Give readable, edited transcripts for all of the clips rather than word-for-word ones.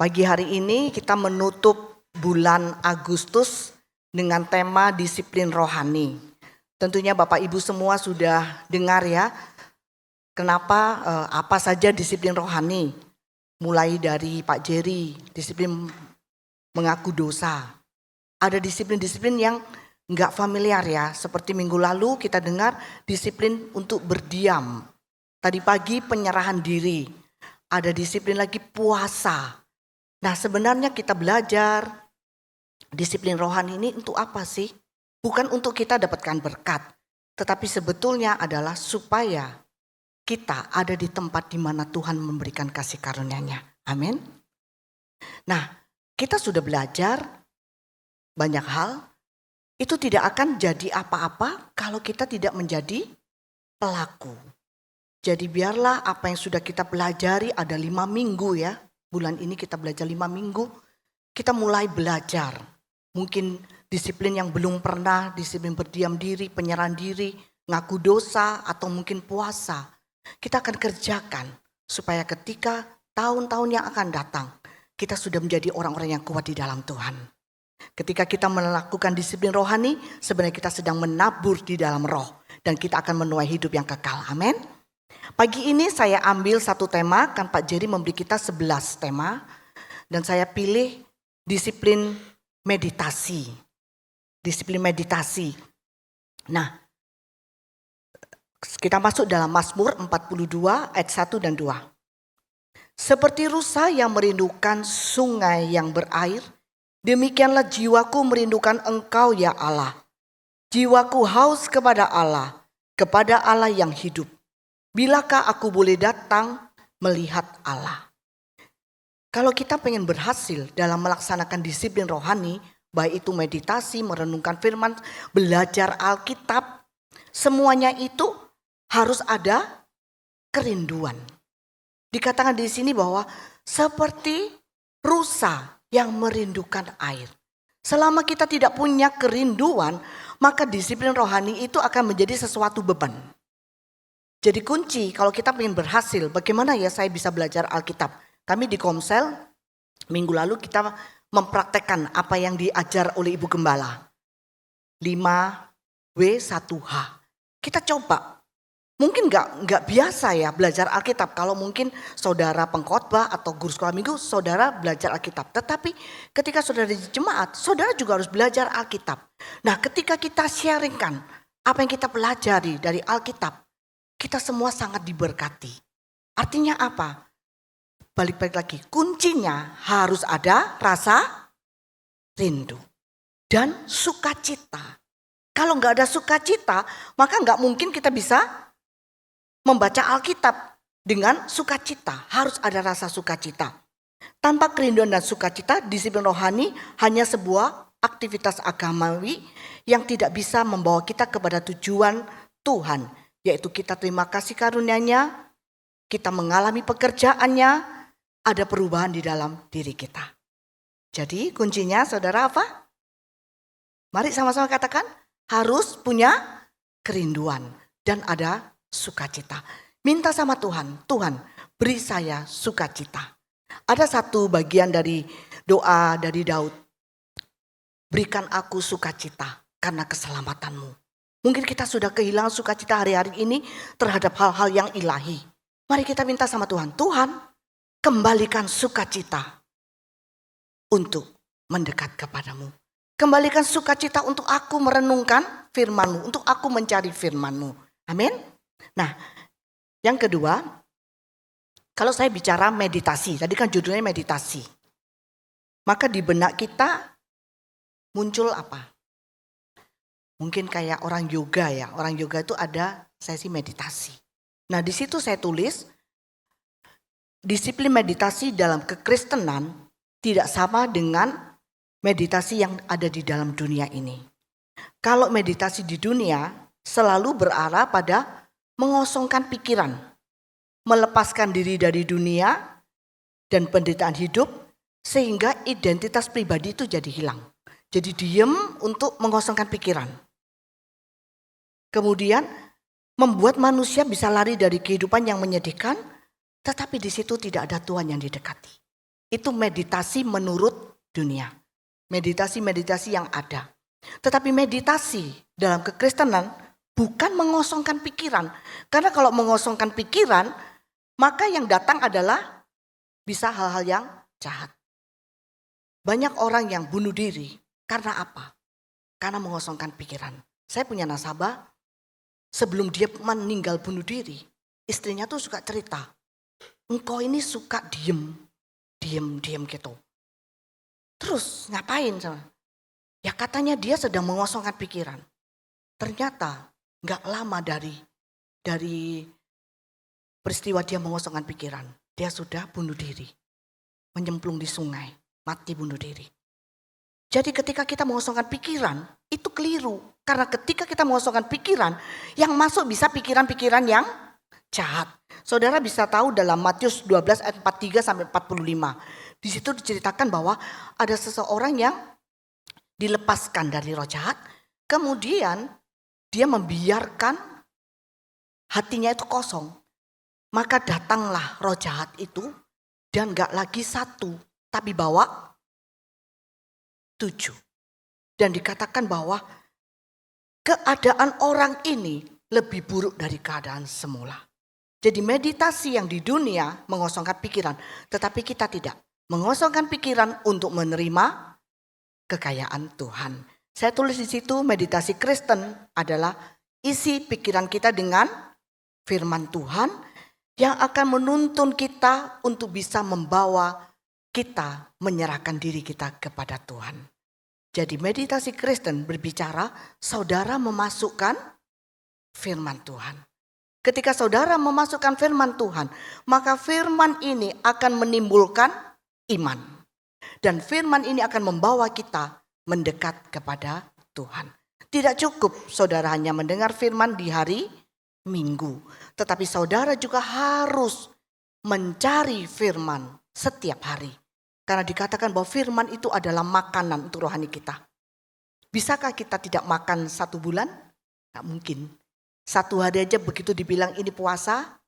Pagi hari ini kita menutup bulan Agustus dengan tema disiplin rohani. Tentunya Bapak Ibu semua sudah dengar ya, kenapa apa saja disiplin rohani. Mulai dari Pak Jerry, disiplin mengaku dosa. Ada disiplin-disiplin yang enggak familiar ya, seperti minggu lalu kita dengar disiplin untuk berdiam. Tadi pagi penyerahan diri, ada disiplin lagi puasa. Nah sebenarnya kita belajar disiplin rohani ini untuk apa sih? Bukan untuk kita dapatkan berkat, tetapi sebetulnya adalah supaya kita ada di tempat di mana Tuhan memberikan kasih karunia-Nya. Amin. Nah, kita sudah belajar banyak hal. Itu tidak akan jadi apa-apa kalau kita tidak menjadi pelaku. Jadi biarlah apa yang sudah kita pelajari, ada 5 minggu ya. Bulan ini kita belajar 5 minggu. Kita mulai belajar. Mungkin disiplin yang belum pernah, disiplin berdiam diri, penyerahan diri, ngaku dosa, atau mungkin puasa. Kita akan kerjakan supaya ketika tahun-tahun yang akan datang, kita sudah menjadi orang-orang yang kuat di dalam Tuhan. Ketika kita melakukan disiplin rohani, sebenarnya kita sedang menabur di dalam roh. Dan kita akan menuai hidup yang kekal. Amin. Pagi ini saya ambil satu tema, kan Pak Jerry memberi kita 11 tema. Dan saya pilih disiplin meditasi. Disiplin meditasi. Nah, kita masuk dalam Mazmur 42 ayat 1 dan 2. Seperti rusa yang merindukan sungai yang berair, demikianlah jiwaku merindukan Engkau ya Allah. Jiwaku haus kepada Allah yang hidup. Bilakah aku boleh datang melihat Allah? Kalau kita pengen berhasil dalam melaksanakan disiplin rohani, baik itu meditasi, merenungkan firman, belajar Alkitab, semuanya itu harus ada kerinduan. Dikatakan di sini bahwa seperti rusa yang merindukan air. Selama kita tidak punya kerinduan, maka disiplin rohani itu akan menjadi sesuatu beban. Jadi kunci kalau kita ingin berhasil, bagaimana ya saya bisa belajar Alkitab? Kami di Komsel, minggu lalu kita mempraktekkan apa yang diajar oleh Ibu Gembala. 5W1H. Kita coba. Mungkin enggak biasa ya belajar Alkitab. Kalau mungkin saudara pengkhotbah atau guru sekolah minggu, saudara belajar Alkitab. Tetapi ketika saudara di jemaat, saudara juga harus belajar Alkitab. Nah ketika kita sharingkan apa yang kita pelajari dari Alkitab, kita semua sangat diberkati. Artinya apa? Balik-balik lagi, kuncinya harus ada rasa rindu dan sukacita. Kalau enggak ada sukacita, maka enggak mungkin kita bisa membaca Alkitab dengan sukacita. Harus ada rasa sukacita. Tanpa kerinduan dan sukacita, disiplin rohani hanya sebuah aktivitas agamawi yang tidak bisa membawa kita kepada tujuan Tuhan. Yaitu kita terima kasih karunia-Nya, kita mengalami pekerjaannya, ada perubahan di dalam diri kita. Jadi kuncinya saudara apa? Mari sama-sama katakan, harus punya kerinduan dan ada sukacita. Minta sama Tuhan, Tuhan beri saya sukacita. Ada satu bagian dari doa dari Daud. Berikan aku sukacita karena keselamatanmu. Mungkin kita sudah kehilangan sukacita hari-hari ini terhadap hal-hal yang ilahi. Mari kita minta sama Tuhan. Tuhan, kembalikan sukacita untuk mendekat kepadamu. Kembalikan sukacita untuk aku merenungkan firman-Mu, untuk aku mencari firman-Mu. Amin. Nah, yang kedua, kalau saya bicara meditasi, tadi kan judulnya meditasi. Maka di benak kita muncul apa? Mungkin kayak orang yoga ya. Orang yoga itu ada sesi meditasi. Nah di situ saya tulis, disiplin meditasi dalam kekristenan tidak sama dengan meditasi yang ada di dalam dunia ini. Kalau meditasi di dunia selalu berarah pada mengosongkan pikiran, melepaskan diri dari dunia dan penderitaan hidup sehingga identitas pribadi itu jadi hilang. Jadi diem untuk mengosongkan pikiran. Kemudian membuat manusia bisa lari dari kehidupan yang menyedihkan, tetapi di situ tidak ada Tuhan yang didekati. Itu meditasi menurut dunia. Meditasi-meditasi yang ada. Tetapi meditasi dalam kekristenan bukan mengosongkan pikiran. Karena kalau mengosongkan pikiran, maka yang datang adalah bisa hal-hal yang jahat. Banyak orang yang bunuh diri karena apa? Karena mengosongkan pikiran. Saya punya nasabah, sebelum dia meninggal bunuh diri, istrinya tuh suka cerita, engkau ini suka diem gitu. Terus ngapain? Ya katanya dia sedang mengosongkan pikiran. Ternyata gak lama dari peristiwa dia mengosongkan pikiran, dia sudah bunuh diri. Menyemplung di sungai, mati bunuh diri. Jadi ketika kita mengosongkan pikiran, itu keliru. Karena ketika kita mengosongkan pikiran, yang masuk bisa pikiran-pikiran yang jahat. Saudara bisa tahu dalam Matius 12 ayat 43 sampai 45. Di situ diceritakan bahwa ada seseorang yang dilepaskan dari roh jahat. Kemudian dia membiarkan hatinya itu kosong. Maka datanglah roh jahat itu dan gak lagi satu, tapi bawa 7. Dan dikatakan bahwa keadaan orang ini lebih buruk dari keadaan semula. Jadi meditasi yang di dunia mengosongkan pikiran, tetapi kita tidak. Mengosongkan pikiran untuk menerima kekayaan Tuhan. Saya tulis di situ meditasi Kristen adalah isi pikiran kita dengan firman Tuhan yang akan menuntun kita untuk bisa membawa kita menyerahkan diri kita kepada Tuhan. Jadi meditasi Kristen berbicara saudara memasukkan firman Tuhan. Ketika saudara memasukkan firman Tuhan, maka firman ini akan menimbulkan iman. Dan firman ini akan membawa kita mendekat kepada Tuhan. Tidak cukup saudara hanya mendengar firman di hari Minggu. Tetapi saudara juga harus mencari firman setiap hari. Karena dikatakan bahwa firman itu adalah makanan untuk rohani kita. Bisakah kita tidak makan 1 bulan? Tidak mungkin. 1 hari aja begitu dibilang ini puasa,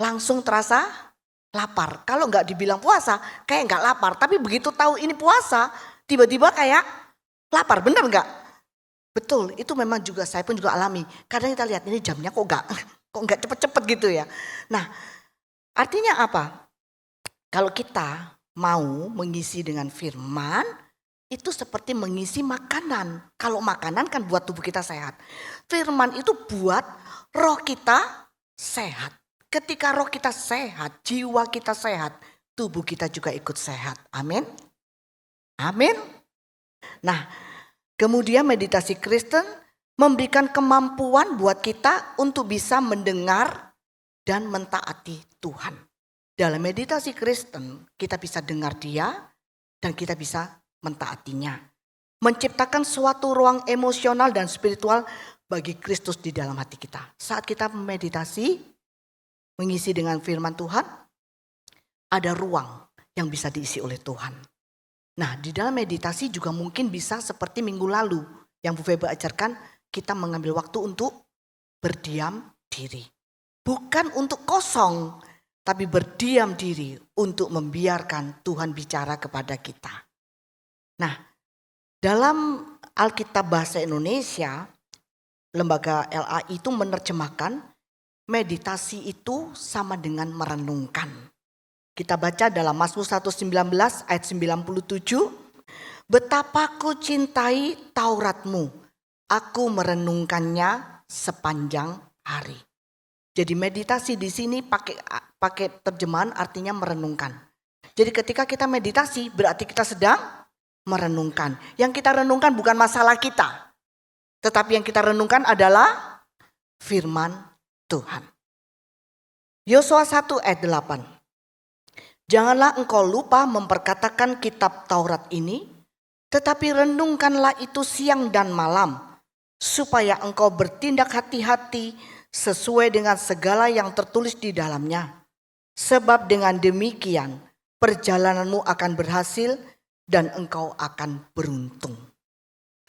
langsung terasa lapar. Kalau nggak dibilang puasa, kayak nggak lapar. Tapi begitu tahu ini puasa, tiba-tiba kayak lapar. Benar nggak? Betul, itu memang juga saya pun juga alami. Kadang kita lihat ini jamnya kok nggak cepet-cepet gitu ya. Nah, artinya apa? Kalau kita mau mengisi dengan firman, itu seperti mengisi makanan. Kalau makanan kan buat tubuh kita sehat. Firman itu buat roh kita sehat. Ketika roh kita sehat, jiwa kita sehat, tubuh kita juga ikut sehat. Amin. Amin. Nah, kemudian meditasi Kristen memberikan kemampuan buat kita untuk bisa mendengar dan mentaati Tuhan. Dalam meditasi Kristen kita bisa dengar dia dan kita bisa mentaatinya. Menciptakan suatu ruang emosional dan spiritual bagi Kristus di dalam hati kita. Saat kita meditasi, mengisi dengan firman Tuhan, ada ruang yang bisa diisi oleh Tuhan. Nah, di dalam meditasi juga mungkin bisa seperti minggu lalu yang Bu Febe ajarkan, kita mengambil waktu untuk berdiam diri. Bukan untuk kosong, tapi berdiam diri untuk membiarkan Tuhan bicara kepada kita. Nah, dalam Alkitab Bahasa Indonesia, lembaga LAI itu menerjemahkan meditasi itu sama dengan merenungkan. Kita baca dalam Mazmur 119 ayat 97, betapa ku cintai Tauratmu, aku merenungkannya sepanjang hari. Jadi meditasi di sini pakai terjemahan artinya merenungkan. Jadi ketika kita meditasi berarti kita sedang merenungkan. Yang kita renungkan bukan masalah kita. Tetapi yang kita renungkan adalah firman Tuhan. Yosua 1 ayat 8. Janganlah engkau lupa memperkatakan kitab Taurat ini, tetapi renungkanlah itu siang dan malam, supaya engkau bertindak hati-hati sesuai dengan segala yang tertulis di dalamnya. Sebab dengan demikian perjalananmu akan berhasil dan engkau akan beruntung.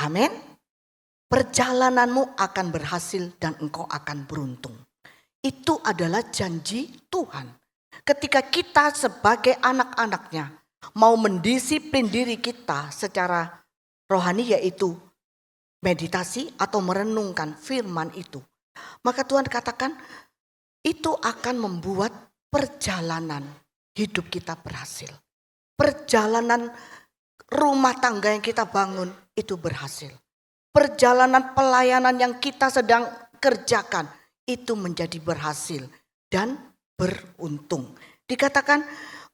Amin. Perjalananmu akan berhasil dan engkau akan beruntung. Itu adalah janji Tuhan. Ketika kita sebagai anak-anaknya mau mendisiplin diri kita secara rohani, yaitu meditasi atau merenungkan firman itu, maka Tuhan katakan itu akan membuat perjalanan hidup kita berhasil. Perjalanan rumah tangga yang kita bangun itu berhasil. Perjalanan pelayanan yang kita sedang kerjakan itu menjadi berhasil dan beruntung. Dikatakan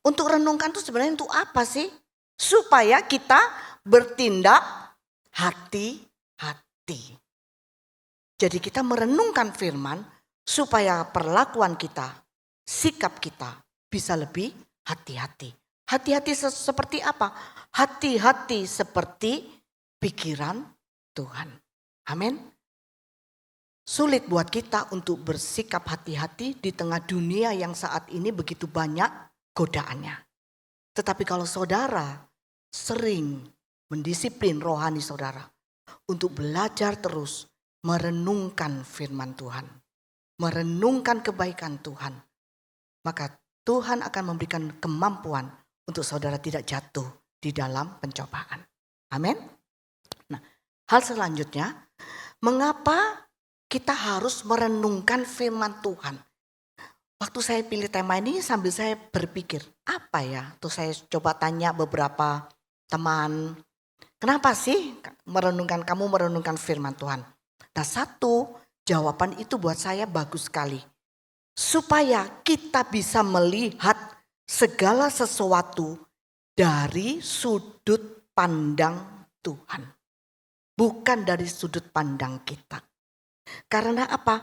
untuk renungkan itu sebenarnya untuk apa sih? Supaya kita bertindak hati-hati. Jadi kita merenungkan firman supaya perlakuan kita, sikap kita bisa lebih hati-hati. Hati-hati seperti apa? Hati-hati seperti pikiran Tuhan. Amin. Sulit buat kita untuk bersikap hati-hati di tengah dunia yang saat ini begitu banyak godaannya. Tetapi kalau saudara sering mendisiplin rohani saudara untuk belajar terus merenungkan firman Tuhan, merenungkan kebaikan Tuhan, maka Tuhan akan memberikan kemampuan untuk saudara tidak jatuh di dalam pencobaan. Amin. Nah, hal selanjutnya, mengapa kita harus merenungkan firman Tuhan? Waktu saya pilih tema ini sambil saya berpikir, apa ya? Tuh saya coba tanya beberapa teman, kenapa sih kamu merenungkan firman Tuhan? Nah, satu jawaban itu buat saya bagus sekali. Supaya kita bisa melihat segala sesuatu dari sudut pandang Tuhan. Bukan dari sudut pandang kita. Karena apa?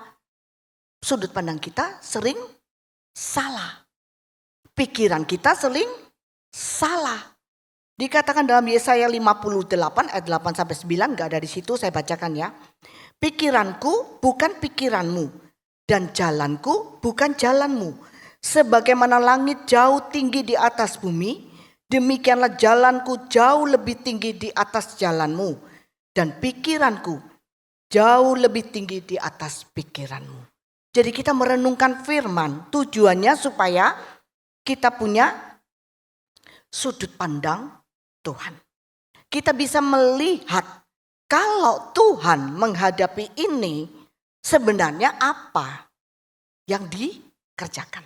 Sudut pandang kita sering salah. Pikiran kita sering salah. Dikatakan dalam Yesaya 58 ayat 8-9, gak ada di situ, saya bacakan ya. Pikiranku bukan pikiranmu dan jalanku bukan jalanmu. Sebagaimana langit jauh tinggi di atas bumi, demikianlah jalanku jauh lebih tinggi di atas jalanmu dan pikiranku jauh lebih tinggi di atas pikiranmu. Jadi kita merenungkan firman tujuannya supaya kita punya sudut pandang Tuhan. Kita bisa melihat kalau Tuhan menghadapi ini sebenarnya apa yang dikerjakan.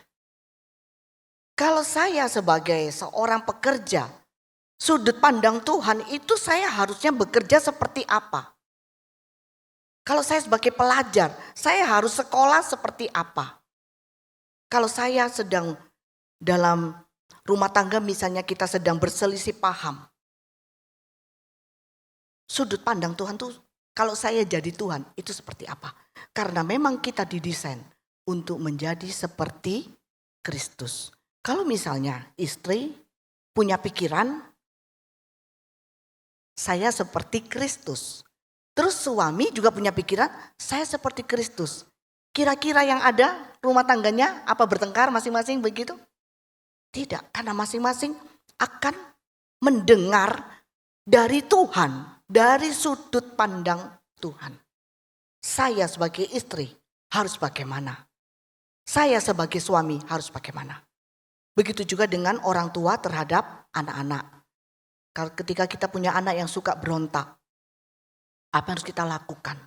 Kalau saya sebagai seorang pekerja, sudut pandang Tuhan itu saya harusnya bekerja seperti apa? Kalau saya sebagai pelajar, saya harus sekolah seperti apa? Kalau saya sedang dalam rumah tangga misalnya kita sedang berselisih paham. Sudut pandang Tuhan tuh kalau saya jadi Tuhan itu seperti apa? Karena memang kita didesain untuk menjadi seperti Kristus. Kalau misalnya istri punya pikiran saya seperti Kristus. Terus suami juga punya pikiran saya seperti Kristus. Kira-kira yang ada rumah tangganya apa bertengkar masing-masing begitu? Tidak, karena masing-masing akan mendengar dari Tuhan, dari sudut pandang Tuhan. Saya sebagai istri harus bagaimana? Saya sebagai suami harus bagaimana? Begitu juga dengan orang tua terhadap anak-anak. Ketika kita punya anak yang suka berontak, apa yang harus kita lakukan?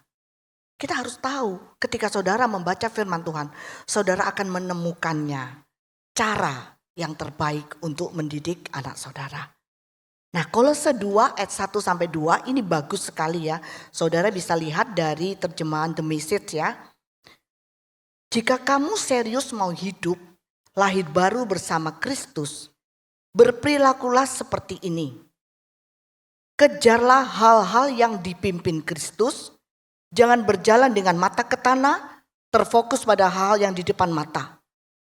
Kita harus tahu ketika saudara membaca firman Tuhan, saudara akan menemukannya cara yang terbaik untuk mendidik anak saudara. Nah, Kolose 2 ayat 1-2 ini bagus sekali ya. Saudara bisa lihat dari terjemahan The Message ya. Jika kamu serius mau hidup, lahir baru bersama Kristus, berperilakulah seperti ini. Kejarlah hal-hal yang dipimpin Kristus, jangan berjalan dengan mata ke tanah, terfokus pada hal yang di depan mata.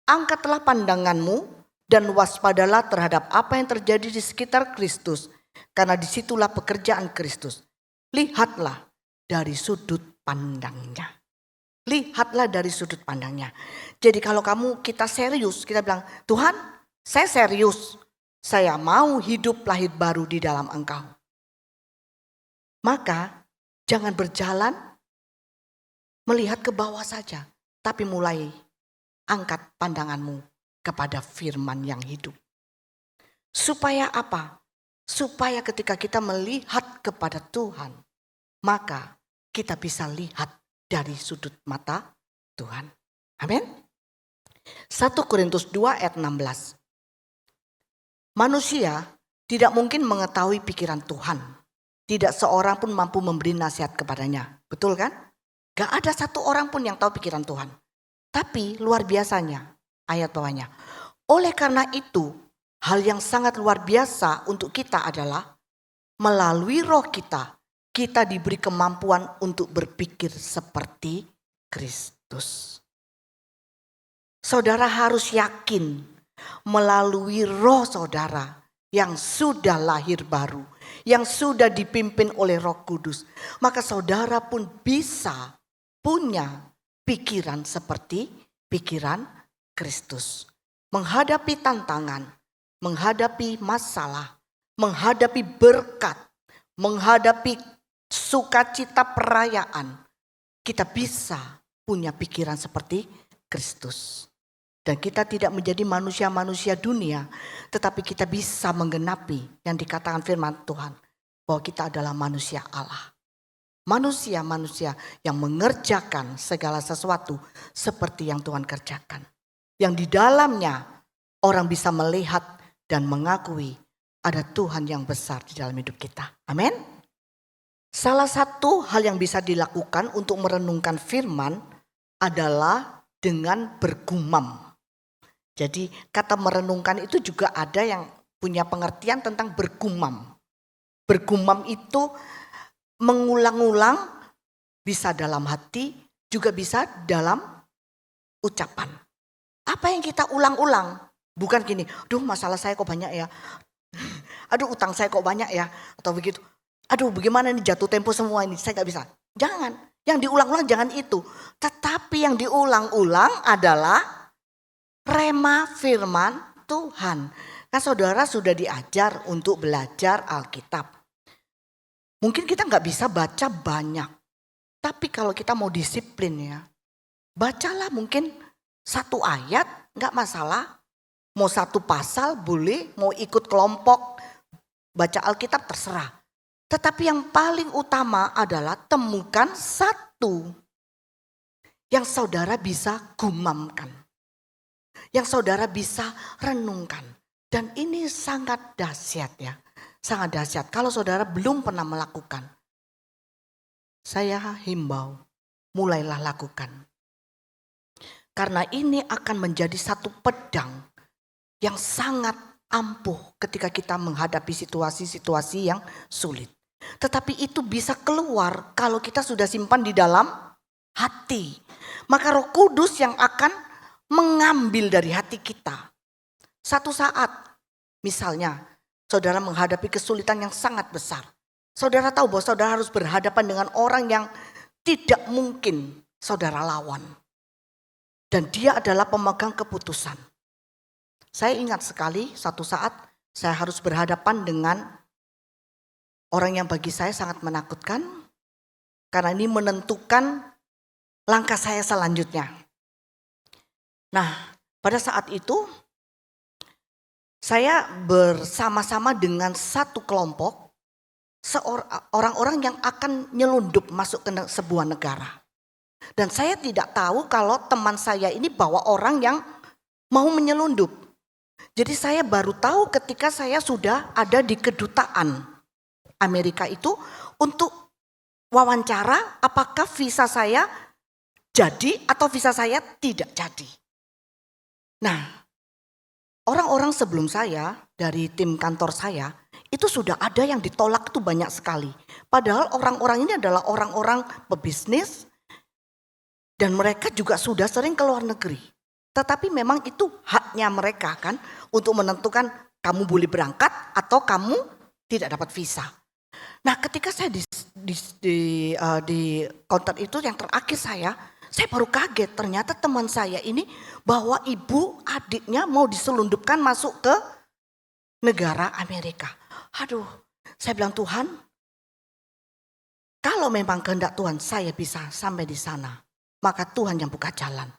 Angkatlah pandanganmu dan waspadalah terhadap apa yang terjadi di sekitar Kristus, karena disitulah pekerjaan Kristus. Lihatlah dari sudut pandangnya. Lihatlah dari sudut pandangnya. Jadi kalau kita serius, kita bilang, Tuhan saya serius, saya mau hidup lahir baru di dalam Engkau. Maka jangan berjalan melihat ke bawah saja, tapi mulai angkat pandanganmu kepada firman yang hidup. Supaya apa? Supaya ketika kita melihat kepada Tuhan, maka kita bisa lihat dari sudut mata Tuhan. Amin. 1 Korintus 2 ayat 16. Manusia tidak mungkin mengetahui pikiran Tuhan. Tidak seorang pun mampu memberi nasihat kepadanya. Betul kan? Gak ada satu orang pun yang tahu pikiran Tuhan. Tapi luar biasanya, ayat bawahnya. Oleh karena itu, hal yang sangat luar biasa untuk kita adalah melalui roh kita diberi kemampuan untuk berpikir seperti Kristus. Saudara harus yakin melalui roh saudara yang sudah lahir baru, yang sudah dipimpin oleh Roh Kudus, maka saudara pun bisa punya pikiran seperti pikiran Kristus. Menghadapi tantangan, menghadapi masalah, menghadapi berkat, menghadapi sukacita perayaan, kita bisa punya pikiran seperti Kristus. Dan kita tidak menjadi manusia-manusia dunia, tetapi kita bisa menggenapi yang dikatakan firman Tuhan, bahwa kita adalah manusia Allah. Manusia-manusia yang mengerjakan segala sesuatu seperti yang Tuhan kerjakan. Yang di dalamnya orang bisa melihat dan mengakui ada Tuhan yang besar di dalam hidup kita. Amin. Salah satu hal yang bisa dilakukan untuk merenungkan firman adalah dengan bergumam. Jadi kata merenungkan itu juga ada yang punya pengertian tentang bergumam. Bergumam itu mengulang-ulang, bisa dalam hati, juga bisa dalam ucapan. Apa yang kita ulang-ulang? Bukan gini, aduh masalah saya kok banyak ya. Aduh utang saya kok banyak ya. Atau begitu, aduh bagaimana nih jatuh tempo semua ini, saya gak bisa. Jangan, yang diulang-ulang jangan itu. Tetapi yang diulang-ulang adalah rema firman Tuhan. Kan saudara sudah diajar untuk belajar Alkitab. Mungkin kita gak bisa baca banyak. Tapi kalau kita mau disiplin ya, bacalah mungkin satu ayat gak masalah. Mau satu pasal boleh, mau ikut kelompok baca Alkitab terserah. Tetapi yang paling utama adalah temukan satu yang saudara bisa gumamkan. Yang saudara bisa renungkan. Dan ini sangat dahsyat ya. Sangat dahsyat. Kalau saudara belum pernah melakukan, saya himbau, mulailah lakukan. Karena ini akan menjadi satu pedang yang sangat ampuh ketika kita menghadapi situasi-situasi yang sulit. Tetapi itu bisa keluar kalau kita sudah simpan di dalam hati. Maka Roh Kudus yang akan mengambil dari hati kita. Satu saat misalnya saudara menghadapi kesulitan yang sangat besar. Saudara tahu bahwa saudara harus berhadapan dengan orang yang tidak mungkin saudara lawan. Dan dia adalah pemegang keputusan. Saya ingat sekali satu saat saya harus berhadapan dengan orang yang bagi saya sangat menakutkan. Karena ini menentukan langkah saya selanjutnya. Nah, pada saat itu saya bersama-sama dengan satu kelompok orang-orang yang akan nyelundup masuk ke sebuah negara. Dan saya tidak tahu kalau teman saya ini bawa orang yang mau menyelundup. Jadi saya baru tahu ketika saya sudah ada di kedutaan Amerika itu untuk wawancara apakah visa saya jadi atau visa saya tidak jadi. Nah, orang-orang sebelum saya dari tim kantor saya itu sudah ada yang ditolak itu banyak sekali. Padahal orang-orang ini adalah orang-orang pebisnis dan mereka juga sudah sering ke luar negeri. Tetapi memang itu haknya mereka kan untuk menentukan kamu boleh berangkat atau kamu tidak dapat visa. Nah, ketika saya di counter itu yang terakhir saya baru kaget ternyata teman saya ini bawa ibu adiknya mau diselundupkan masuk ke negara Amerika. Aduh, saya bilang Tuhan, kalau memang kehendak Tuhan saya bisa sampai di sana, maka Tuhan yang buka jalan.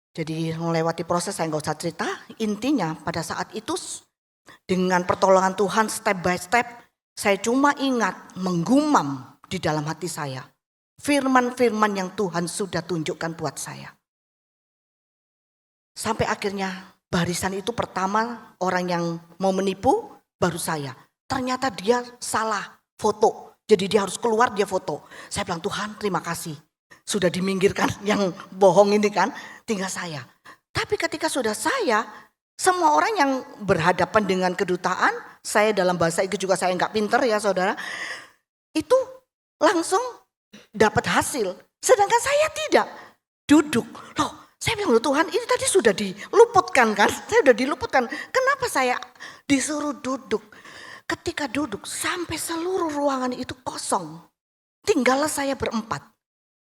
Jadi melewati proses saya nggak usah cerita. Intinya pada saat itu dengan pertolongan Tuhan step by step, saya cuma ingat menggumam di dalam hati saya. Firman-firman yang Tuhan sudah tunjukkan buat saya. Sampai akhirnya barisan itu pertama orang yang mau menipu baru saya. Ternyata dia salah foto. Jadi dia harus keluar, dia foto. Saya bilang, Tuhan terima kasih. Sudah diminggirkan yang bohong ini kan, tinggal saya. Tapi ketika sudah saya, semua orang yang berhadapan dengan kedutaan, saya dalam bahasa Inggris juga saya nggak pinter ya saudara, itu langsung dapat hasil. Sedangkan saya tidak, duduk. Loh, saya bilang, loh Tuhan ini tadi sudah diluputkan kan, saya sudah diluputkan. Kenapa saya disuruh duduk? Ketika duduk sampai seluruh ruangan itu kosong. Tinggallah saya berempat.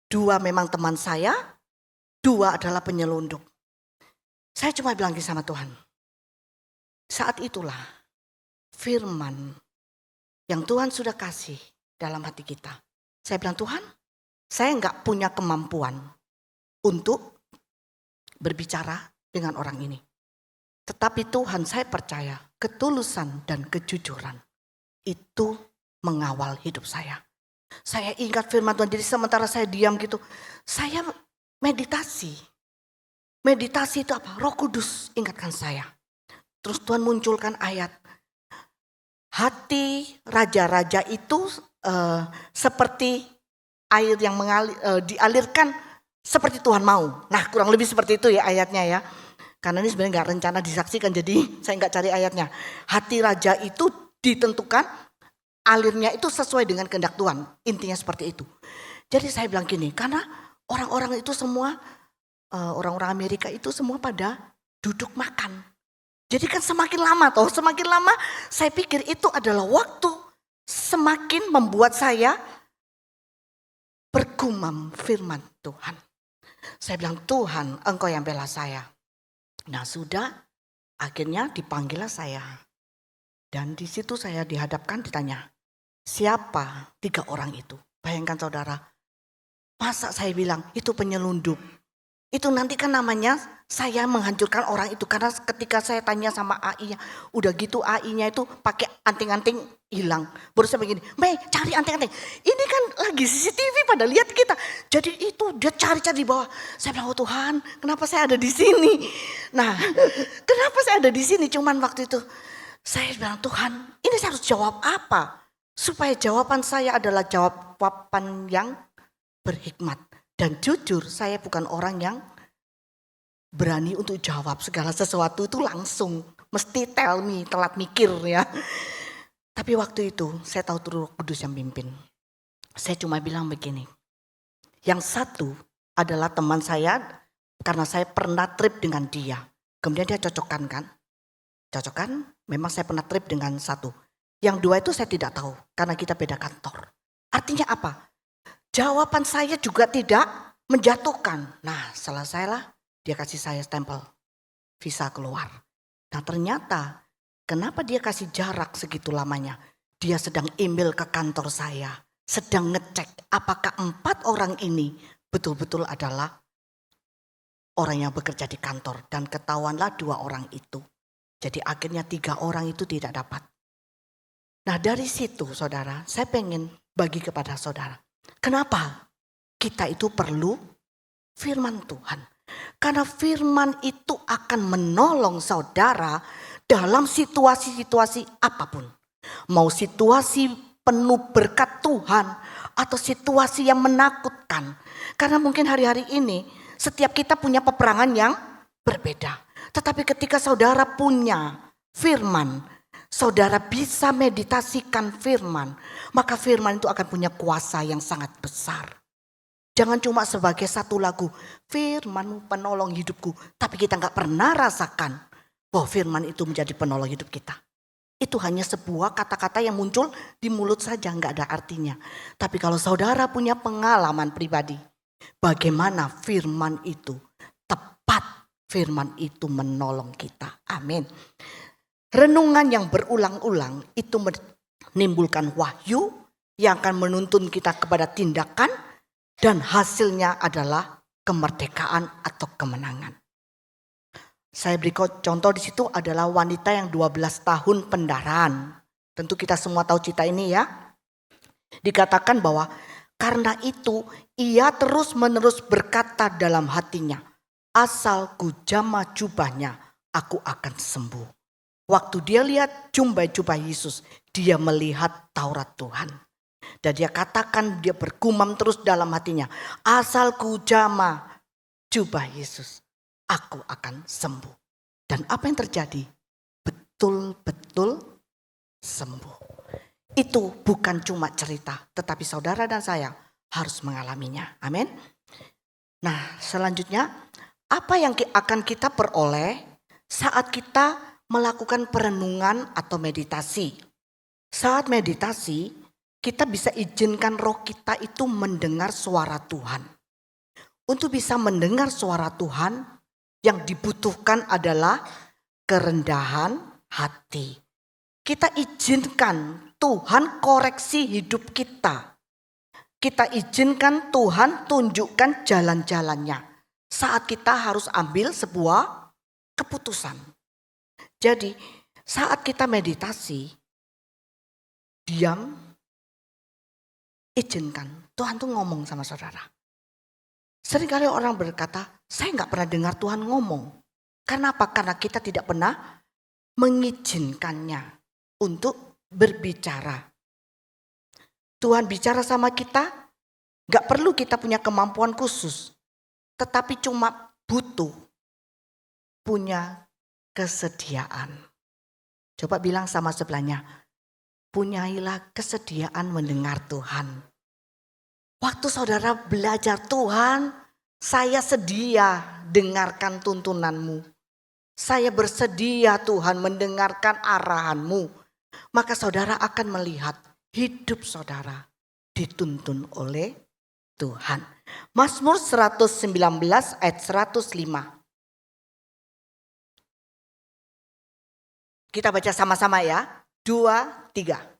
2 memang teman saya, 2 adalah penyelundup. Saya cuma bilang sama Tuhan. Saat itulah firman yang Tuhan sudah kasih dalam hati kita. Saya bilang, Tuhan saya enggak punya kemampuan untuk berbicara dengan orang ini. Tetapi Tuhan saya percaya ketulusan dan kejujuran itu mengawal hidup saya. Saya ingat firman Tuhan, jadi sementara saya diam gitu, saya meditasi. Meditasi itu apa? Roh Kudus ingatkan saya. Terus Tuhan munculkan ayat. Hati raja-raja itu seperti air yang dialirkan seperti Tuhan mau. Nah kurang lebih seperti itu ya ayatnya ya. Karena ini sebenarnya gak rencana disaksikan, jadi saya gak cari ayatnya. Hati raja itu ditentukan, alirnya itu sesuai dengan kehendak Tuhan. Intinya seperti itu. Jadi saya bilang gini, karena orang-orang itu semua, orang-orang Amerika itu semua pada duduk makan. Jadi kan semakin lama saya pikir itu adalah waktu semakin membuat saya bergumam firman Tuhan. Saya bilang, Tuhan Engkau yang bela saya. Nah sudah, akhirnya dipanggillah saya. Dan di situ saya dihadapkan ditanya, siapa 3 orang itu? Bayangkan saudara, masa saya bilang itu penyelundup. Itu nanti kan namanya saya menghancurkan orang itu. Karena ketika saya tanya sama AI-nya, udah gitu AI-nya itu pakai anting-anting hilang. Baru saya begini, Mei cari anting-anting. Ini kan lagi CCTV pada lihat kita. Jadi itu dia cari-cari di bawah. Saya bilang, oh Tuhan kenapa saya ada di sini? Nah kenapa saya ada di sini? Cuman waktu itu saya bilang, Tuhan ini saya harus jawab apa? Supaya jawaban saya adalah jawaban yang berhikmat. Dan jujur saya bukan orang yang berani untuk jawab segala sesuatu itu langsung. Mesti tell me, telat mikir ya. Tapi waktu itu saya tahu Roh Kudus yang pimpin. Saya cuma bilang begini. Yang satu adalah teman saya karena saya pernah trip dengan dia. Kemudian dia cocokkan kan. Cocokkan, memang saya pernah trip dengan satu. Yang 2 itu saya tidak tahu karena kita beda kantor. Artinya apa? Jawaban saya juga tidak menjatuhkan. Nah selesailah dia kasih saya stempel visa keluar. Nah ternyata kenapa dia kasih jarak segitu lamanya? Dia sedang email ke kantor saya. Sedang ngecek apakah 4 orang ini betul-betul adalah orang yang bekerja di kantor. Dan ketahuanlah 2 orang itu. Jadi akhirnya 3 orang itu tidak dapat. Nah dari situ saudara, saya pengen bagi kepada saudara. Kenapa kita itu perlu firman Tuhan? Karena firman itu akan menolong saudara dalam situasi-situasi apapun. Mau situasi penuh berkat Tuhan atau situasi yang menakutkan. Karena mungkin hari-hari ini setiap kita punya peperangan yang berbeda. Tetapi ketika saudara punya firman, saudara bisa meditasikan firman, maka firman itu akan punya kuasa yang sangat besar. Jangan cuma sebagai satu lagu, firman-Mu penolong hidupku, tapi kita gak pernah rasakan bahwa firman itu menjadi penolong hidup kita. Itu hanya sebuah kata-kata yang muncul di mulut saja, gak ada artinya. Tapi kalau saudara punya pengalaman pribadi, bagaimana firman itu tepat, firman itu menolong kita. Amin. Renungan yang berulang-ulang itu menimbulkan wahyu yang akan menuntun kita kepada tindakan dan hasilnya adalah kemerdekaan atau kemenangan. Saya beri contoh di situ adalah wanita yang 12 tahun pendarahan. Tentu kita semua tahu cerita ini ya. Dikatakan bahwa karena itu ia terus-menerus berkata dalam hatinya, asal ku jamah jubahnya, aku akan sembuh. Waktu dia lihat jubah Yesus, dia melihat Taurat Tuhan. Dan dia katakan, dia bergumam terus dalam hatinya, asal ku jamah jubah Yesus, aku akan sembuh. Dan apa yang terjadi? Betul-betul sembuh. Itu bukan cuma cerita, tetapi saudara dan saya harus mengalaminya. Amin. Nah, selanjutnya apa yang akan kita peroleh saat kita melakukan perenungan atau meditasi? Saat meditasi, kita bisa izinkan roh kita itu mendengar suara Tuhan. Untuk bisa mendengar suara Tuhan, yang dibutuhkan adalah kerendahan hati. Kita izinkan Tuhan koreksi hidup kita. Kita izinkan Tuhan tunjukkan jalan-jalannya saat kita harus ambil sebuah keputusan. Jadi saat kita meditasi, diam, izinkan Tuhan tuh ngomong sama saudara. Seringkali orang berkata, saya gak pernah dengar Tuhan ngomong. Karena apa? Karena kita tidak pernah mengizinkannya untuk berbicara. Tuhan bicara sama kita, gak perlu kita punya kemampuan khusus. Tetapi cuma butuh punya kesediaan. Coba bilang sama sebelahnya, punyailah kesediaan mendengar Tuhan. Waktu saudara belajar Tuhan, saya sedia dengarkan tuntunanmu. Saya bersedia Tuhan mendengarkan arahanmu. Maka saudara akan melihat hidup saudara dituntun oleh Tuhan. Mazmur 119 ayat 105. Kita baca sama-sama ya. 2, 3.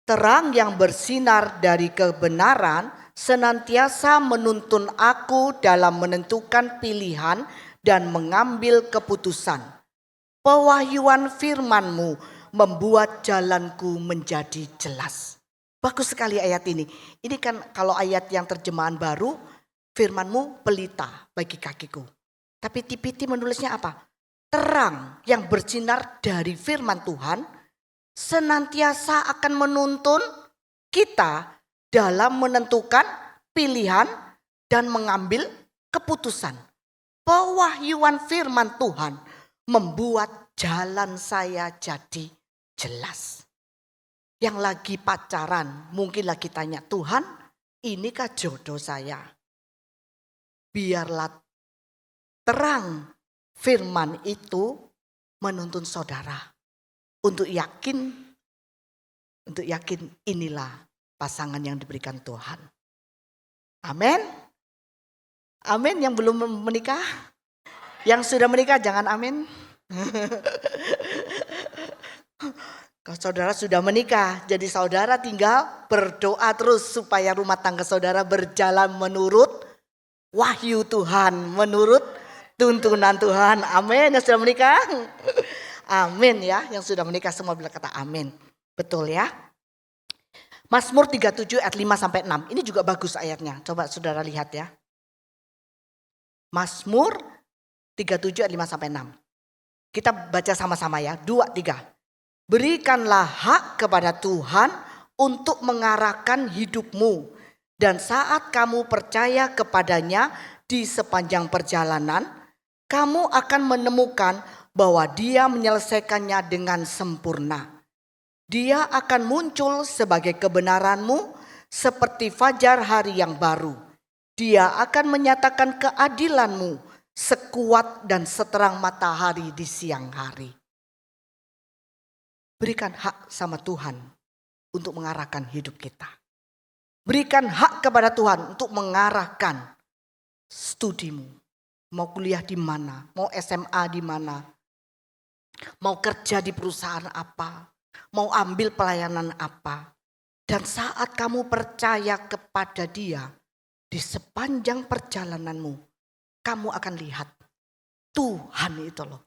Terang yang bersinar dari kebenaran senantiasa menuntun aku dalam menentukan pilihan dan mengambil keputusan. Pewahyuan firman-Mu membuat jalanku menjadi jelas. Bagus sekali ayat ini. Ini kan kalau ayat yang terjemahan baru, firman-Mu pelita bagi kakiku. Tapi TPT menulisnya apa? Terang yang bersinar dari firman Tuhan senantiasa akan menuntun kita dalam menentukan pilihan dan mengambil keputusan. Pewahyuan firman Tuhan membuat jalan saya jadi jelas. Yang lagi pacaran mungkin lagi tanya, Tuhan inikah jodoh saya? Biarlah terang firman itu menuntun saudara. Untuk yakin inilah pasangan yang diberikan Tuhan. Amin. Amin. Yang belum menikah, yang sudah menikah jangan amin. Kalau saudara sudah menikah, jadi saudara tinggal berdoa terus supaya rumah tangga saudara berjalan menurut wahyu Tuhan, menurut tuntunan Tuhan. Amin. Yang sudah menikah. Amin ya, yang sudah menikah semua bilang kata amin. Betul ya. Mazmur 37 ayat 5 sampai 6. Ini juga bagus ayatnya. Coba saudara lihat ya. Mazmur 37 ayat 5 sampai 6. Kita baca sama-sama ya. 2, 3. Berikanlah hak kepada Tuhan untuk mengarahkan hidupmu. Dan saat kamu percaya kepadanya di sepanjang perjalanan, kamu akan menemukan bahwa dia menyelesaikannya dengan sempurna. Dia akan muncul sebagai kebenaranmu seperti fajar hari yang baru. Dia akan menyatakan keadilanmu sekuat dan seterang matahari di siang hari. Berikan hak sama Tuhan untuk mengarahkan hidup kita. Berikan hak kepada Tuhan untuk mengarahkan studimu. Mau kuliah di mana, mau SMA di mana, mau kerja di perusahaan apa, mau ambil pelayanan apa. Dan saat kamu percaya kepada Dia, di sepanjang perjalananmu, kamu akan lihat Tuhan itu loh.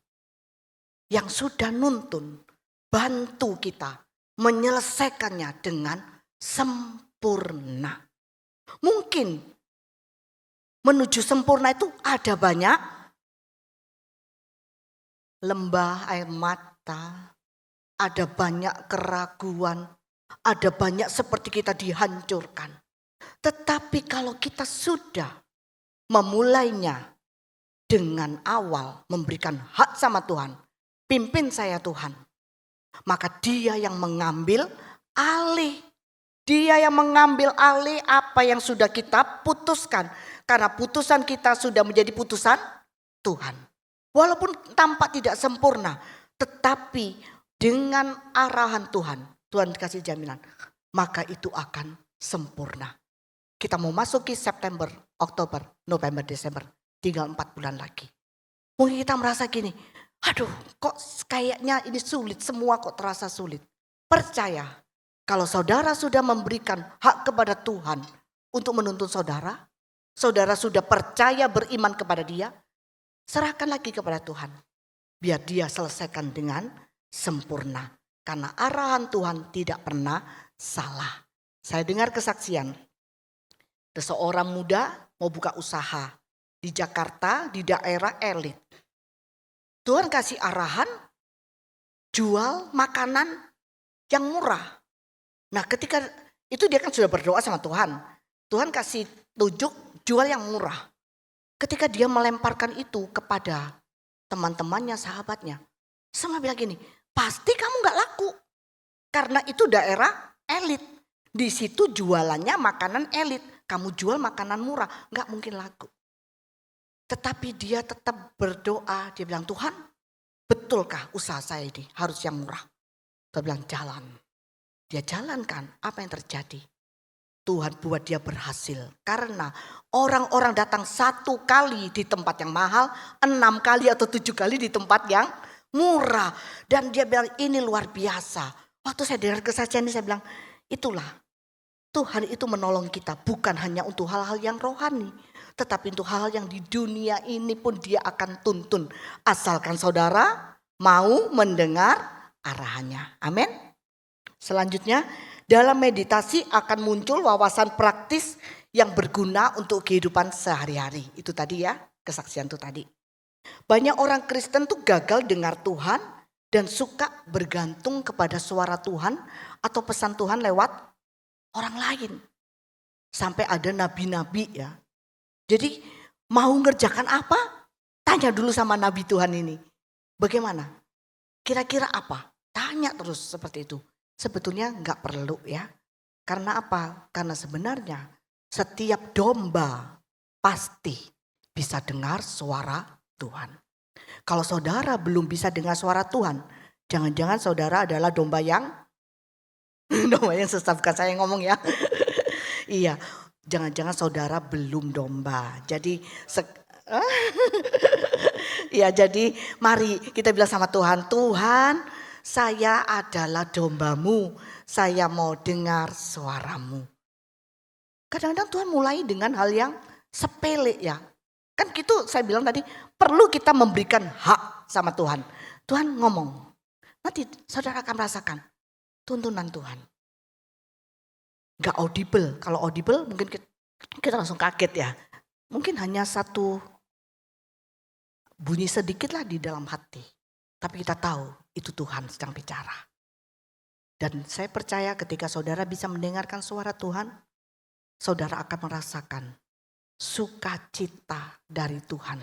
Yang sudah nuntun, bantu kita menyelesaikannya dengan sempurna. Mungkin menuju sempurna itu ada banyak lembah air mata, ada banyak keraguan, ada banyak seperti kita dihancurkan. Tetapi kalau kita sudah memulainya dengan awal memberikan hak sama Tuhan, pimpin saya Tuhan, maka Dia yang mengambil alih. Dia yang mengambil alih apa yang sudah kita putuskan. Karena putusan kita sudah menjadi putusan Tuhan. Walaupun tampak tidak sempurna, tetapi dengan arahan Tuhan, Tuhan kasih jaminan, maka itu akan sempurna. Kita mau masuki September, Oktober, November, Desember, tinggal 4 bulan lagi. Mungkin kita merasa gini, aduh kok kayaknya ini sulit, semua kok terasa sulit. Percaya, kalau saudara sudah memberikan hak kepada Tuhan untuk menuntun saudara, saudara sudah percaya beriman kepada Dia, serahkan lagi kepada Tuhan. Biar Dia selesaikan dengan sempurna. Karena arahan Tuhan tidak pernah salah. Saya dengar kesaksian. Ada seorang muda mau buka usaha di Jakarta, di daerah elit. Tuhan kasih arahan jual makanan yang murah. Nah ketika itu dia kan sudah berdoa sama Tuhan. Tuhan kasih tunjuk jual yang murah. Ketika dia melemparkan itu kepada teman-temannya, sahabatnya. Semua bilang gini, pasti kamu gak laku. Karena itu daerah elit. Di situ jualannya makanan elit. Kamu jual makanan murah, gak mungkin laku. Tetapi dia tetap berdoa. Dia bilang, Tuhan betulkah usaha saya ini harus yang murah? Dia bilang jalan. Dia jalankan, apa yang terjadi? Tuhan buat dia berhasil. Karena orang-orang datang 1 kali di tempat yang mahal, 6 kali atau 7 kali di tempat yang murah. Dan dia bilang ini luar biasa. Waktu saya dengar kesaksian ini saya bilang, itulah Tuhan itu menolong kita bukan hanya untuk hal-hal yang rohani. Tetapi untuk hal-hal yang di dunia ini pun Dia akan tuntun. Asalkan saudara mau mendengar arahannya. Amin. Selanjutnya dalam meditasi akan muncul wawasan praktis yang berguna untuk kehidupan sehari-hari. Itu tadi ya, kesaksian itu tadi. Banyak orang Kristen tuh gagal dengar Tuhan dan suka bergantung kepada suara Tuhan atau pesan Tuhan lewat orang lain. Sampai ada nabi-nabi ya. Jadi mau ngerjakan apa? Tanya dulu sama nabi Tuhan ini. Bagaimana? Kira-kira apa? Tanya terus seperti itu. Sebetulnya enggak perlu ya. Karena apa? Karena sebenarnya setiap domba pasti bisa dengar suara Tuhan. Kalau saudara belum bisa dengar suara Tuhan, jangan-jangan saudara adalah domba yang sesat, bukan saya yang ngomong ya. Iya, jangan-jangan saudara belum domba. Jadi ya jadi mari kita bilang sama Tuhan, Tuhan saya adalah dombamu, saya mau dengar suaramu. Kadang-kadang Tuhan mulai dengan hal yang sepele ya. Kan gitu saya bilang tadi, perlu kita memberikan hak sama Tuhan. Tuhan ngomong, nanti saudara akan merasakan tuntunan Tuhan. Gak audible, kalau audible mungkin kita langsung kaget ya. Mungkin hanya satu bunyi sedikit lah di dalam hati. Tapi kita tahu itu Tuhan sedang bicara. Dan saya percaya ketika saudara bisa mendengarkan suara Tuhan, saudara akan merasakan sukacita dari Tuhan.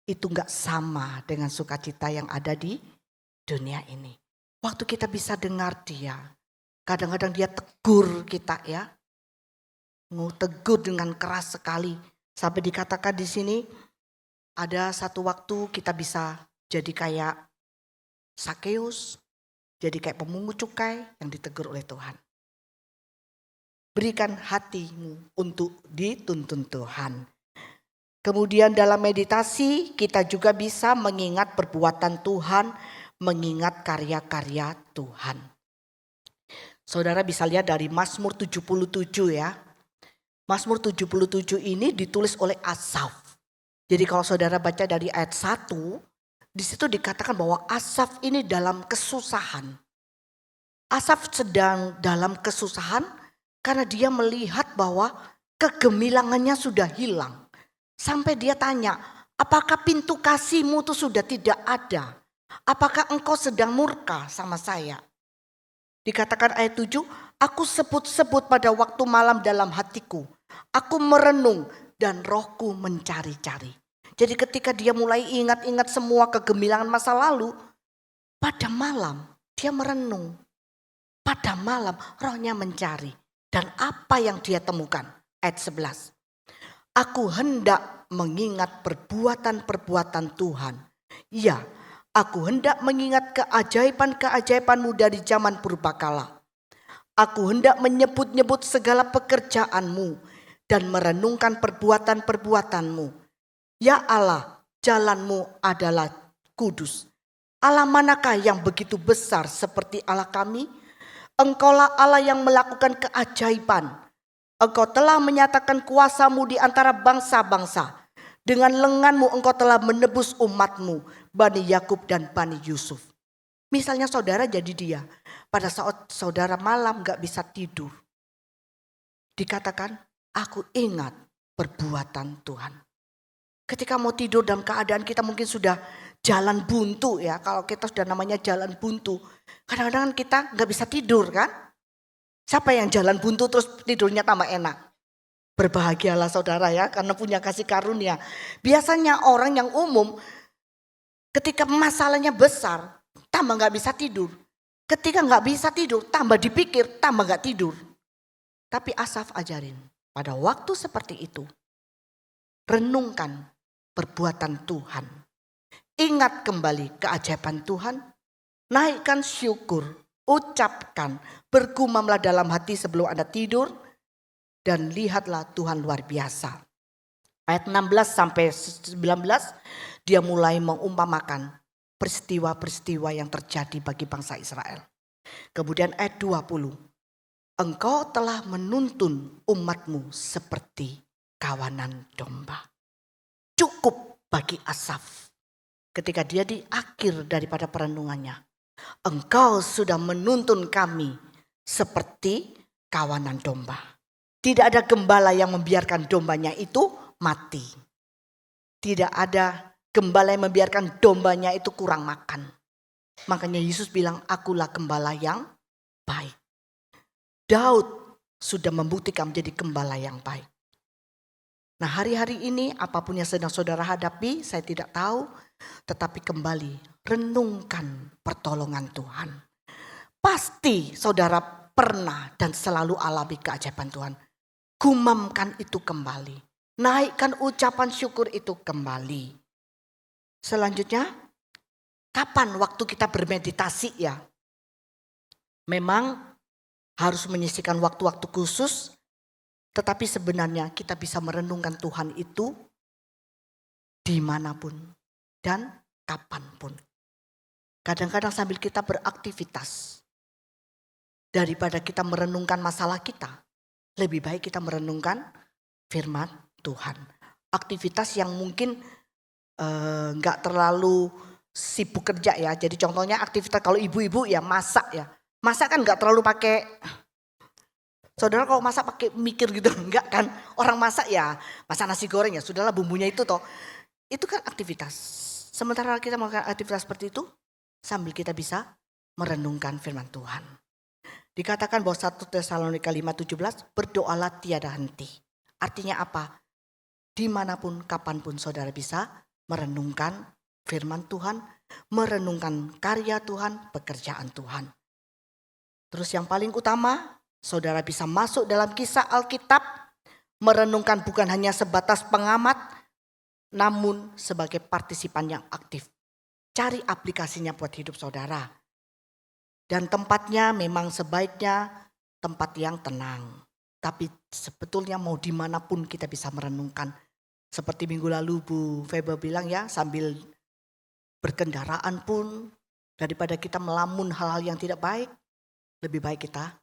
Itu gak sama dengan sukacita yang ada di dunia ini. Waktu kita bisa dengar Dia, kadang-kadang Dia tegur kita ya. Tegur dengan keras sekali. Sampai dikatakan di sini ada satu waktu kita bisa jadi kayak Sakeus, jadi kayak pemungut cukai yang ditegur oleh Tuhan. Berikan hatimu untuk dituntun Tuhan. Kemudian dalam meditasi kita juga bisa mengingat perbuatan Tuhan, mengingat karya-karya Tuhan. Saudara bisa lihat dari Mazmur 77 ya. Mazmur 77 ini ditulis oleh Asaf. Jadi kalau saudara baca dari ayat 1, di situ dikatakan bahwa Asaf ini dalam kesusahan. Asaf sedang dalam kesusahan karena dia melihat bahwa kegemilangannya sudah hilang. Sampai dia tanya, apakah pintu kasih-Mu itu sudah tidak ada? Apakah Engkau sedang murka sama saya? Dikatakan ayat 7, aku sebut-sebut pada waktu malam dalam hatiku. Aku merenung dan rohku mencari-cari. Jadi ketika dia mulai ingat-ingat semua kegemilangan masa lalu, pada malam dia merenung. Pada malam rohnya mencari. Dan apa yang dia temukan? Ayat 11. Aku hendak mengingat perbuatan-perbuatan Tuhan. Ya, aku hendak mengingat keajaiban-keajaiban-Mu dari zaman purbakala. Aku hendak menyebut-nyebut segala pekerjaan-Mu dan merenungkan perbuatan-perbuatan-Mu. Ya Allah, jalan-Mu adalah kudus. Allah manakah yang begitu besar seperti Allah kami? Engkaulah Allah yang melakukan keajaiban. Engkau telah menyatakan kuasa-Mu di antara bangsa-bangsa. Dengan lengan-Mu engkau telah menebus umat-Mu, Bani Yakub dan Bani Yusuf. Misalnya saudara jadi dia. Pada saat saudara malam gak bisa tidur. Dikatakan, aku ingat perbuatan Tuhan. Ketika mau tidur dalam keadaan kita mungkin sudah jalan buntu ya. Kalau kita sudah namanya jalan buntu. Kadang-kadang kita gak bisa tidur kan. Siapa yang jalan buntu terus tidurnya tambah enak? Berbahagialah saudara ya karena punya kasih karunia. Biasanya orang yang umum ketika masalahnya besar tambah gak bisa tidur. Ketika gak bisa tidur tambah dipikir tambah gak tidur. Tapi Asaf ajarin pada waktu seperti itu renungkan perbuatan Tuhan. Ingat kembali keajaiban Tuhan. Naikkan syukur, ucapkan, bergumamlah dalam hati sebelum Anda tidur. Dan lihatlah Tuhan luar biasa. Ayat 16 sampai 19 dia mulai mengumpamakan peristiwa-peristiwa yang terjadi bagi bangsa Israel. Kemudian ayat 20. Engkau telah menuntun umat-Mu seperti kawanan domba. Cukup bagi Asaf ketika dia di akhir daripada perenungannya. Engkau sudah menuntun kami seperti kawanan domba. Tidak ada gembala yang membiarkan dombanya itu mati. Tidak ada gembala yang membiarkan dombanya itu kurang makan. Makanya Yesus bilang, akulah gembala yang baik. Daud sudah membuktikan menjadi gembala yang baik. Nah hari-hari ini apapun yang sedang saudara hadapi, saya tidak tahu. Tetapi kembali renungkan pertolongan Tuhan. Pasti saudara pernah dan selalu alami keajaiban Tuhan. Gumamkan itu kembali. Naikkan ucapan syukur itu kembali. Selanjutnya, kapan waktu kita bermeditasi ya? Memang harus menyisihkan waktu-waktu khusus. Tetapi sebenarnya kita bisa merenungkan Tuhan itu dimanapun dan kapanpun. Kadang-kadang sambil kita beraktivitas. Daripada kita merenungkan masalah kita. Lebih baik kita merenungkan firman Tuhan. Aktivitas yang mungkin gak terlalu sibuk kerja ya. Jadi contohnya aktivitas kalau ibu-ibu ya masak ya. Masak kan gak terlalu pakai, saudara kalau masak pakai mikir gitu. Enggak kan. Orang masak ya masak nasi goreng ya. Sudahlah bumbunya itu toh. Itu kan aktivitas. Sementara kita melakukan aktivitas seperti itu. Sambil kita bisa merenungkan firman Tuhan. Dikatakan bahwa 1 Tesalonika 5:17 berdoalah tiada henti. Artinya apa? Dimanapun kapanpun saudara bisa merenungkan firman Tuhan. Merenungkan karya Tuhan, pekerjaan Tuhan. Terus yang paling utama saudara bisa masuk dalam kisah Alkitab. Merenungkan bukan hanya sebatas pengamat. Namun sebagai partisipan yang aktif. Cari aplikasinya buat hidup saudara. Dan tempatnya memang sebaiknya tempat yang tenang. Tapi sebetulnya mau dimanapun kita bisa merenungkan. Seperti minggu lalu Bu Feba bilang ya, sambil berkendaraan pun daripada kita melamun hal-hal yang tidak baik. Lebih baik kita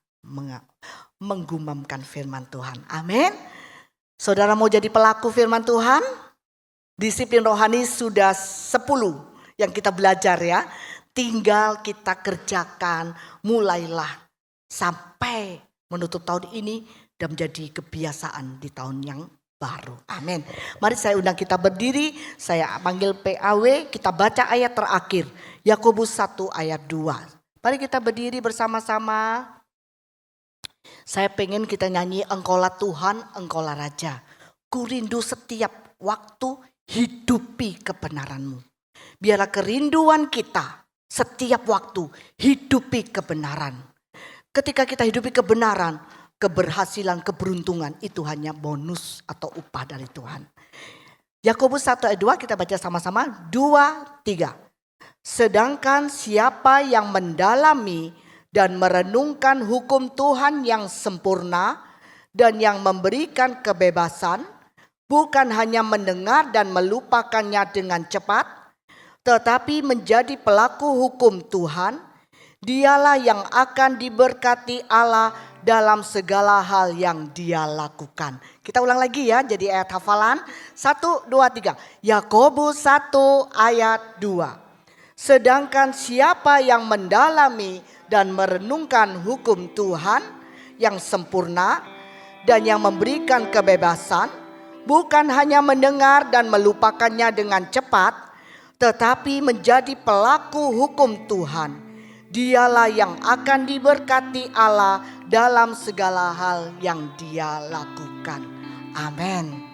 menggumamkan firman Tuhan. Amin. Saudara mau jadi pelaku firman Tuhan? Disiplin rohani sudah 10 yang kita belajar ya. Tinggal kita kerjakan, mulailah sampai menutup tahun ini dan menjadi kebiasaan di tahun yang baru. Amin. Mari saya undang kita berdiri, saya panggil PAW, kita baca ayat terakhir. Yakobus 1 ayat 2. Mari kita berdiri bersama-sama. Saya pengen kita nyanyi Engkaulah Tuhan, Engkaulah Raja. Ku rindu setiap waktu hidupi kebenaran-Mu. Biarlah kerinduan kita setiap waktu hidupi kebenaran. Ketika kita hidupi kebenaran, keberhasilan, keberuntungan itu hanya bonus atau upah dari Tuhan. Yakobus 1 ayat 2 kita baca sama-sama. 2, 3. Sedangkan siapa yang mendalami dan merenungkan hukum Tuhan yang sempurna dan yang memberikan kebebasan, bukan hanya mendengar dan melupakannya dengan cepat, tetapi menjadi pelaku hukum Tuhan, dialah yang akan diberkati Allah dalam segala hal yang dia lakukan. Kita ulang lagi ya, jadi ayat hafalan. 1, 2, 3. Yakobus 1 ayat 2. Sedangkan siapa yang mendalami dan merenungkan hukum Tuhan yang sempurna dan yang memberikan kebebasan, bukan hanya mendengar dan melupakannya dengan cepat, tetapi menjadi pelaku hukum Tuhan. Dialah yang akan diberkati Allah dalam segala hal yang dia lakukan. Amin.